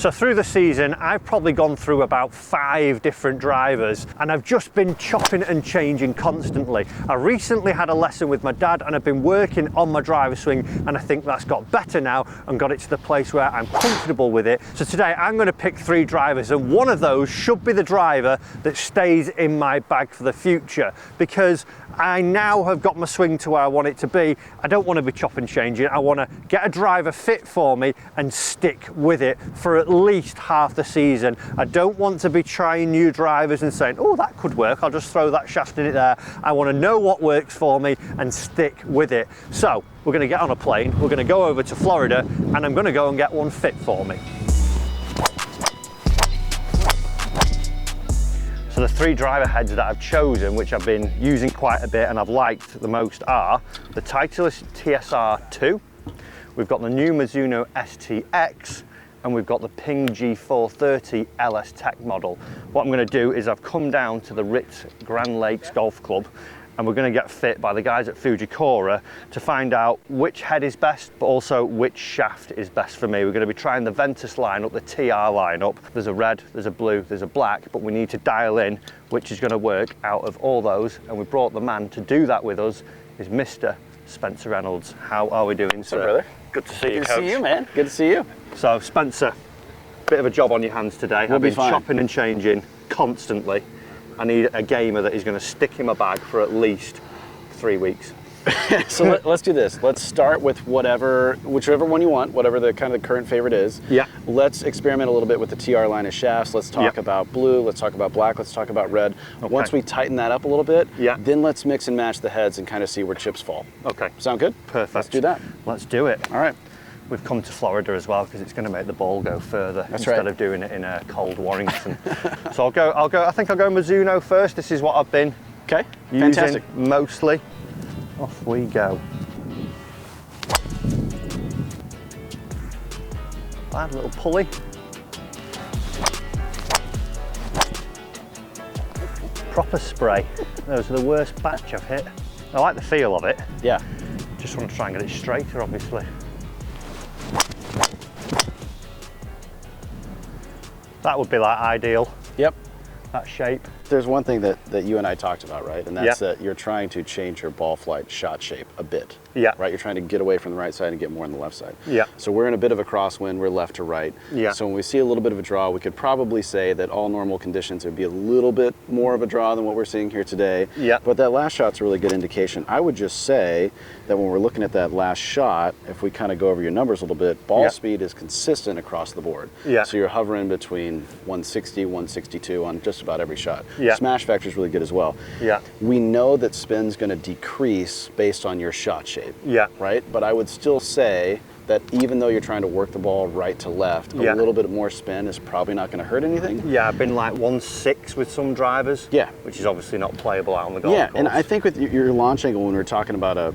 So through the season, I've probably gone through about 5 different drivers, and I've just been chopping and changing constantly. I recently had a lesson with my dad and I've been working on my driver swing, and I think that's got better now and got it to the place where I'm comfortable with it. So today I'm going to pick 3 drivers, and one of those should be the driver that stays in my bag for the future, because I now have got my swing to where I want it to be. I don't want to be chopping and changing. I want to get a driver fit for me and stick with it for at least half the season. I don't want to be trying new drivers and saying, oh, that could work, I'll just throw that shaft in it there. I want to know what works for me and stick with it. So we're going to get on a plane, we're going to go over to Florida, and I'm going to go and get one fit for me. So the 3 driver heads that I've chosen, which I've been using quite a bit and I've liked the most, are the TITLEIST TSR2, we've got the new Mizuno STX, and we've got the Ping G430 LS Tech model. What I'm going to do is I've come down to the Ritz Grand Lakes Golf Club, and we're going to get fit by the guys at Fujikura to find out which head is best, but also which shaft is best for me. We're going to be trying the VENTUS lineup, the TR lineup. There's a red, there's a blue, there's a black, but we need to dial in which is going to work out of all those. And we brought the man to do that with us, is Mr. Spencer Reynolds. How are we doing, sir? Hey, brother. Good to see you, Good Coach. to see you, man. Good to see you. So, Spencer, bit of a job on your hands today. I've been chopping and changing constantly. I need a gamer that is going to stick in my bag for at least 3 weeks. So let's do this. Let's start with whichever one you want, whatever the kind of the current favorite is. Yeah. Let's experiment a little bit with the TR line of shafts. Let's talk about blue. Let's talk about black. Let's talk about red. Okay. Once we tighten that up a little bit, then let's mix and match the heads and kind of see where chips fall. Okay. Sound good? Perfect. Let's do that. Let's do it. All right. We've come to Florida as well because it's going to make the ball go further instead of doing it in a cold Warrington. So I think I'll go Mizuno first. This is what I've been using mostly. Off we go. Bad little pulley. Proper spray. Those are the worst batch I've hit. I like the feel of it. Yeah. Just want to try and get it straighter, obviously. That would be like ideal. Yep. That shape. There's one thing that you and I talked about, right? And that's that you're trying to change your ball flight shot shape a bit. Yeah. Right? You're trying to get away from the right side and get more on the left side. Yeah. So we're in a bit of a crosswind, we're left to right. Yeah. So when we see a little bit of a draw, we could probably say that all normal conditions would be a little bit more of a draw than what we're seeing here today. Yeah. But that last shot's a really good indication. I would just say that when we're looking at that last shot, if we kind of go over your numbers a little bit, ball speed is consistent across the board. Yeah. So you're hovering between 160, 162 on just about every shot. Yeah. Smash factor is really good as well. Yeah. We know that spin's going to decrease based on your shot shape. Yeah. Right? But I would still say that even though you're trying to work the ball right to left, a little bit more spin is probably not going to hurt anything. Yeah, I've been like 1.6 with some drivers. Yeah. Which is obviously not playable out on the golf course. And I think with your launch angle, when we're talking about a,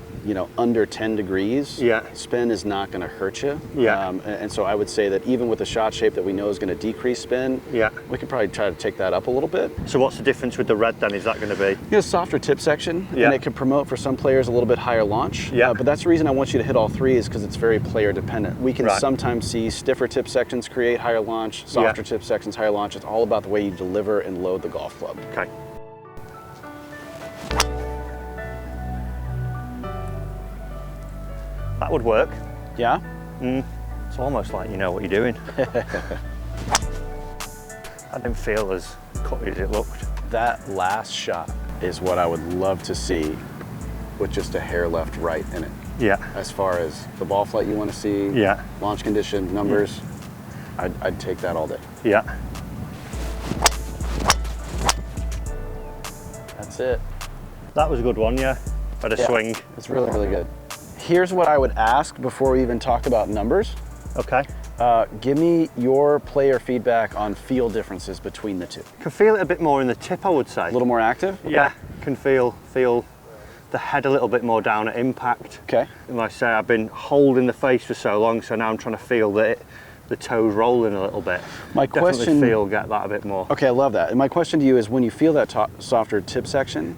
under 10 degrees, spin is not going to hurt you. Yeah. And so I would say that even with a shot shape that we know is going to decrease spin, we could probably try to take that up a little bit. So what's the difference with the red then? Is that going to be? Softer tip section, and it can promote for some players a little bit higher launch. Yeah. But that's the reason I want you to hit all 3 is because it's very player dependent. We can sometimes see stiffer tip sections create higher launch, softer tip sections, higher launch. It's all about the way you deliver and load the golf club. Okay. That would work. Yeah? It's almost like you know what you're doing. I didn't feel as cutty as it looked. That last shot is what I would love to see with just a hair left right in it. Yeah. As far as the ball flight you want to see, launch condition, numbers, I'd take that all day. Yeah. That's it. That was a good one, yeah. Had a swing. It's really, really good. Here's what I would ask before we even talk about numbers. Okay. Give me your player feedback on feel differences between the two. Can feel it a bit more in the tip, I would say. A little more active? Yeah, can feel the head a little bit more down at impact. Okay. And like I say, I've been holding the face for so long, so now I'm trying to feel that the toes rolling a little bit. My question, get that a bit more. Okay, I love that. And my question to you is, when you feel that softer tip section,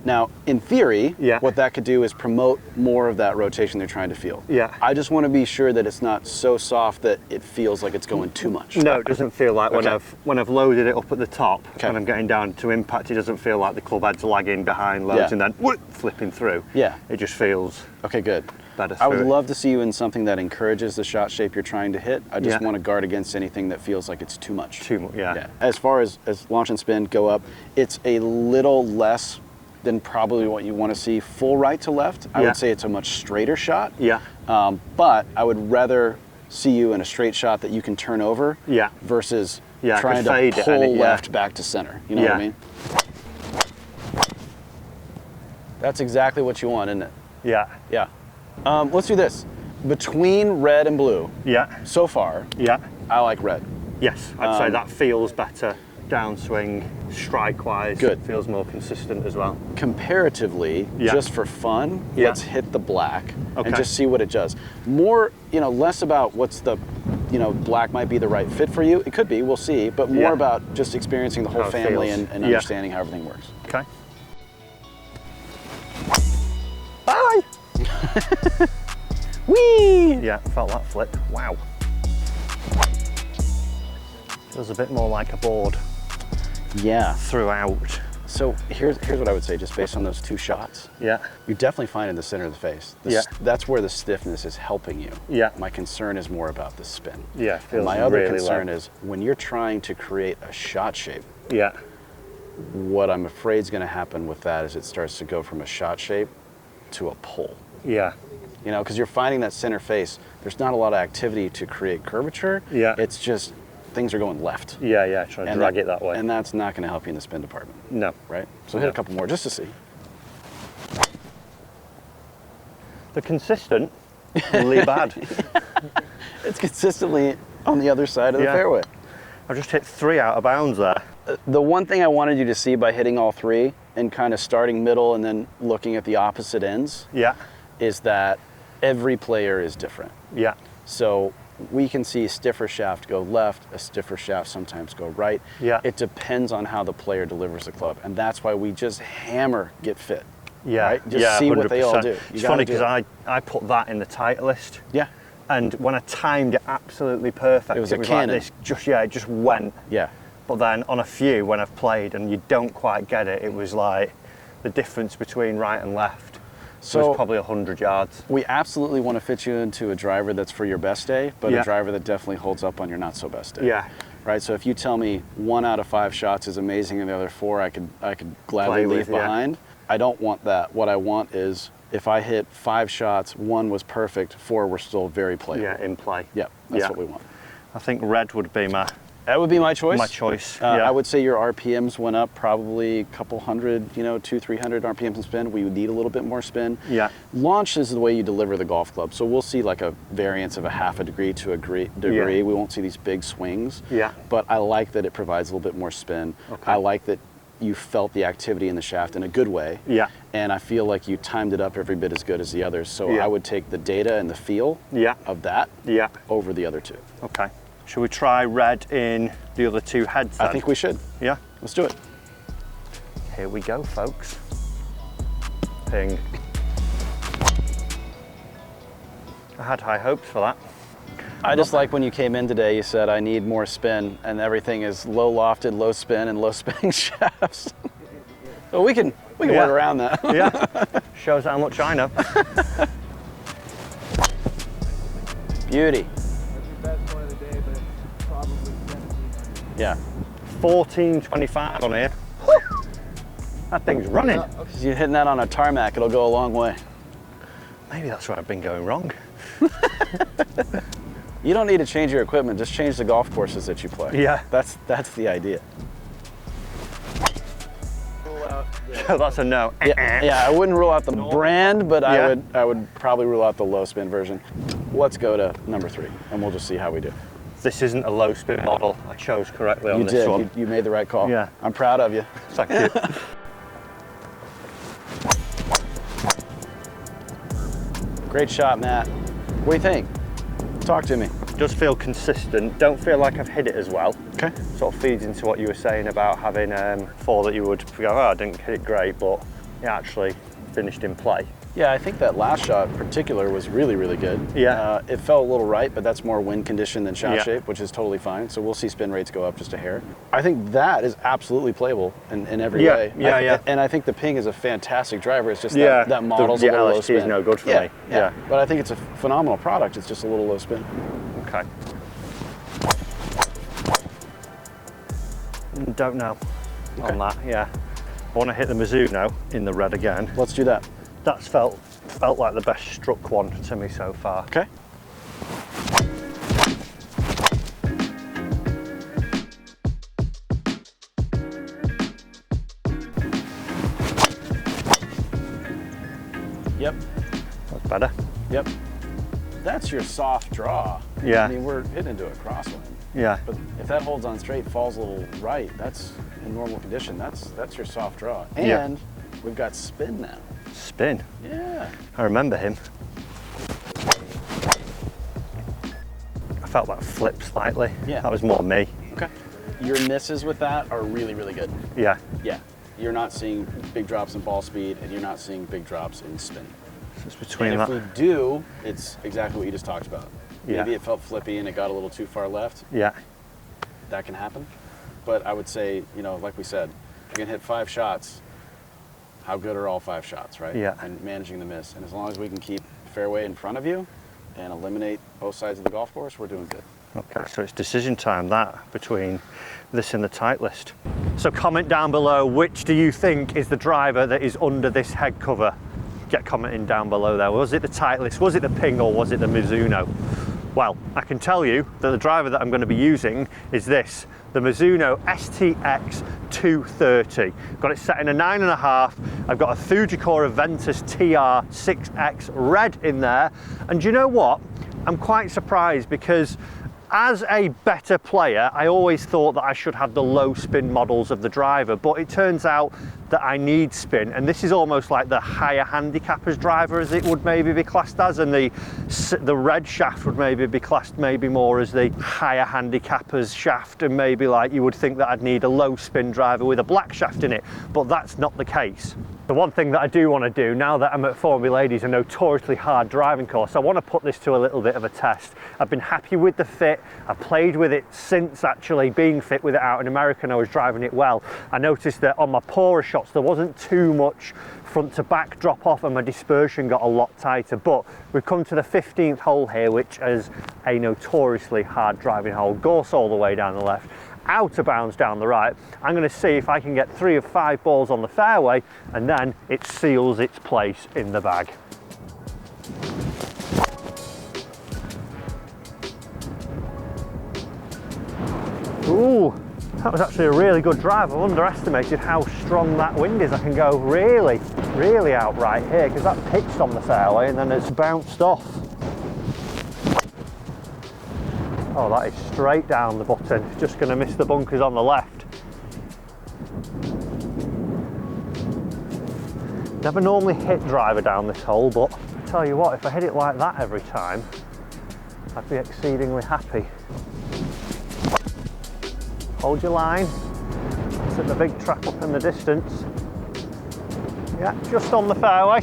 Now, in theory, what that could do is promote more of that rotation they're trying to feel. I just want to be sure that it's not so soft that it feels like it's going too much. No, it doesn't feel like when I've loaded it up at the top and I'm getting down to impact, it doesn't feel like the club head's lagging behind loads and then flipping through. It just feels good. Better. I would love to see you in something that encourages the shot shape you're trying to hit. I just want to guard against anything that feels like it's too much. Too much, yeah. As far as launch and spin go up, it's a little less than probably what you want to see full right to left. I would say it's a much straighter shot. But I would rather see you in a straight shot that you can turn over versus trying to pull left back to center. You know what I mean? That's exactly what you want, isn't it? Yeah. Let's do this. Between red and blue, so far, I like red. Yes, I'd say that feels better. Downswing, strike-wise, feels more consistent as well. Comparatively, just for fun, let's hit the black and just see what it does. More, less about what's the, black might be the right fit for you. It could be, we'll see, but more about just experiencing the whole family and understanding how everything works. Okay. Bye! Whee! Yeah, felt that flip. Wow. Feels a bit more like a board. Throughout. So here's what I would say, just based on those two shots. You're definitely fine in the center of the face. That's where the stiffness is helping you. My concern is more about the spin. Feels my other really concern low. is when you're trying to create a shot shape. What I'm afraid is going to happen with that is it starts to go from a shot shape to a pull. Because you're finding that center face, there's not a lot of activity to create curvature. It's just things are going left. Trying to drag it that way. And that's not going to help you in the spin department. No. Right? So hit a couple more just to see. They're consistent, really bad. It's consistently on the other side of the fairway. I just hit 3 out of bounds there. The one thing I wanted you to see by hitting all 3 and kind of starting middle and then looking at the opposite ends is that every player is different. So we can see a stiffer shaft go left, a stiffer shaft sometimes go right. It depends on how the player delivers the club. And that's why we just hammer get fit. Right? Just see 100%. What they all do. It's funny because I put that in the TITLEIST. And when I timed it absolutely perfect, it was a cannon. Like this, it just went. But then on a few, when I've played and you don't quite get it, it was like the difference between right and left. So it was probably 100 yards. We absolutely want to fit you into a driver that's for your best day, but a driver that definitely holds up on your not so best day. Right. So if you tell me 1 out of 5 shots is amazing and the other 4 I could gladly leave behind. I don't want that. What I want is if I hit 5 shots, 1 was perfect, 4 were still very playable. In play. That's what we want. I think red would be my. That would be my choice. My choice. I would say your RPMs went up probably a couple hundred, 200-300 RPMs in spin. We would need a little bit more spin. Launch is the way you deliver the golf club. So we'll see like a variance of a half a degree to a degree. We won't see these big swings. But I like that it provides a little bit more spin. I like that you felt the activity in the shaft in a good way. And I feel like you timed it up every bit as good as the others. So I would take the data and the feel of that over the other 2. Okay. Should we try red in the other 2 heads then? I think we should. Let's do it. Here we go, folks. Ping. I had high hopes for that. I just like when you came in today, you said, I need more spin, and everything is low lofted, low spin, and low spinning shafts. So we can work around that. Shows how much I know. Beauty. 14.25 on here. That thing's running. If you're hitting that on a tarmac, it'll go a long way. Maybe that's where I've been going wrong. You don't need to change your equipment, just change the golf courses that you play. That's the idea. So that's a no. I wouldn't rule out the brand, but I would probably rule out the low spin version. Let's go to number 3, and we'll just see how we do. This isn't a low spin model. I chose correctly on this one. You made the right call. I'm proud of you. Thank you. Great shot, Matt. What do you think? Talk to me. Does feel consistent. Don't feel like I've hit it as well. Okay. Sort of feeds into what you were saying about having 4 that you would go, oh, I didn't hit it great, but it actually finished in play. Yeah, I think that last shot in particular was really, really good. Yeah. It fell a little right, but that's more wind condition than shot shape, which is totally fine. So we'll see spin rates go up just a hair. I think that is absolutely playable in every way. Yeah. And I think the Ping is a fantastic driver. It's just that model's a little low spin. LSG is no good for me. Yeah. But I think it's a phenomenal product. It's just a little low spin. Okay. Don't know on that, yeah. I want to hit the Mizuno in the red again. Let's do that. That's felt like the best struck one to me so far. Okay. Yep. That's better. Yep. That's your soft draw. Yeah. I mean, we're hitting into a crosswind. Yeah. But if that holds on straight, falls a little right, that's in normal condition. That's your soft draw. And we've got spin now. Spin? Yeah. I remember him. I felt that flip slightly. Yeah. That was more me. Okay. Your misses with that are really, really good. Yeah. Yeah. You're not seeing big drops in ball speed, and you're not seeing big drops in spin. So it's between and that. if we do, it's exactly what you just talked about. Yeah. Maybe it felt flippy and it got a little too far left. Yeah. That can happen. But I would say, you know, like we said, if you're gonna hit 5 shots, how good are all 5 shots, right? Yeah. And managing the miss. And as long as we can keep fairway in front of you and eliminate both sides of the golf course, we're doing good. Okay, so it's decision time that between this and the Titleist. So comment down below, which do you think is the driver that is under this head cover? Get commenting down below there. Was it the Titleist, was it the Ping, or was it the Mizuno? Well, I can tell you that the driver that I'm going to be using is this, the Mizuno STX 230. Got it set in a 9.5. I've got a Fujikura VENTUS TR6X red in there. And do you know what? I'm quite surprised because as a better player, I always thought that I should have the low spin models of the driver, but it turns out that I need spin, and this is almost like the higher handicapper's driver, as it would maybe be classed as, and the red shaft would maybe be classed maybe more as the higher handicapper's shaft, and maybe like you would think that I'd need a low spin driver with a black shaft in it, but that's not the case. The one thing that I do want to do, now that I'm at Formula Ladies, a notoriously hard driving course, I want to put this to a little bit of a test. I've been happy with the fit. I've played with it since actually being fit with it out in America, and I was driving it well. I noticed that on my poorer shots, there wasn't too much front to back drop off, and my dispersion got a lot tighter. But we've come to the 15th hole here, which is a notoriously hard driving hole. Gorse all the way down the left, out of bounds down the right. I'm going to see if I can get 3 of 5 balls on the fairway, and then it seals its place in the bag. Ooh, that was actually a really good drive. I underestimated how strong that wind is. I can go really, really out right here, because that pitched on the fairway and then it's bounced off. Oh, that is straight down the button. Just going to miss the bunkers on the left. Never normally hit driver down this hole, but I tell you what, if I hit it like that every time, I'd be exceedingly happy. Hold your line. Set the big trap up in the distance. Yeah, just on the fairway.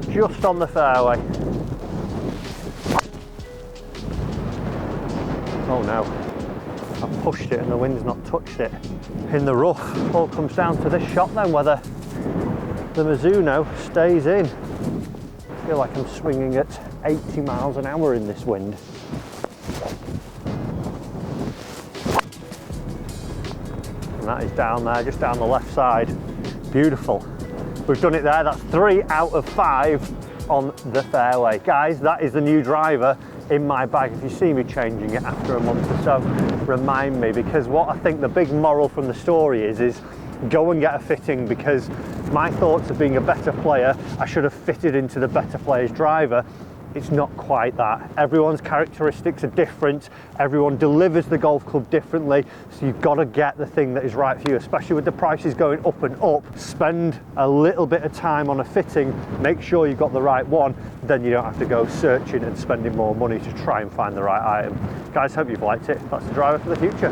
Just on the fairway. Oh no, I've pushed it and the wind's not touched it. In the rough, all comes down to this shot then, whether the Mizuno stays in. I feel like I'm swinging at 80 miles an hour in this wind. And that is down there, just down the left side. Beautiful. We've done it there, that's 3 out of 5 on the fairway. Guys, that is the new driver in my bag. If you see me changing it after a month or so, remind me, because what I think the big moral from the story is go and get a fitting, because my thoughts of being a better player, I should have fitted into the better player's driver. It's not quite that. Everyone's characteristics are different. Everyone delivers the golf club differently. So you've got to get the thing that is right for you, especially with the prices going up and up. Spend a little bit of time on a fitting, make sure you've got the right one, then you don't have to go searching and spending more money to try and find the right item. Guys, hope you've liked it. That's the driver for the future.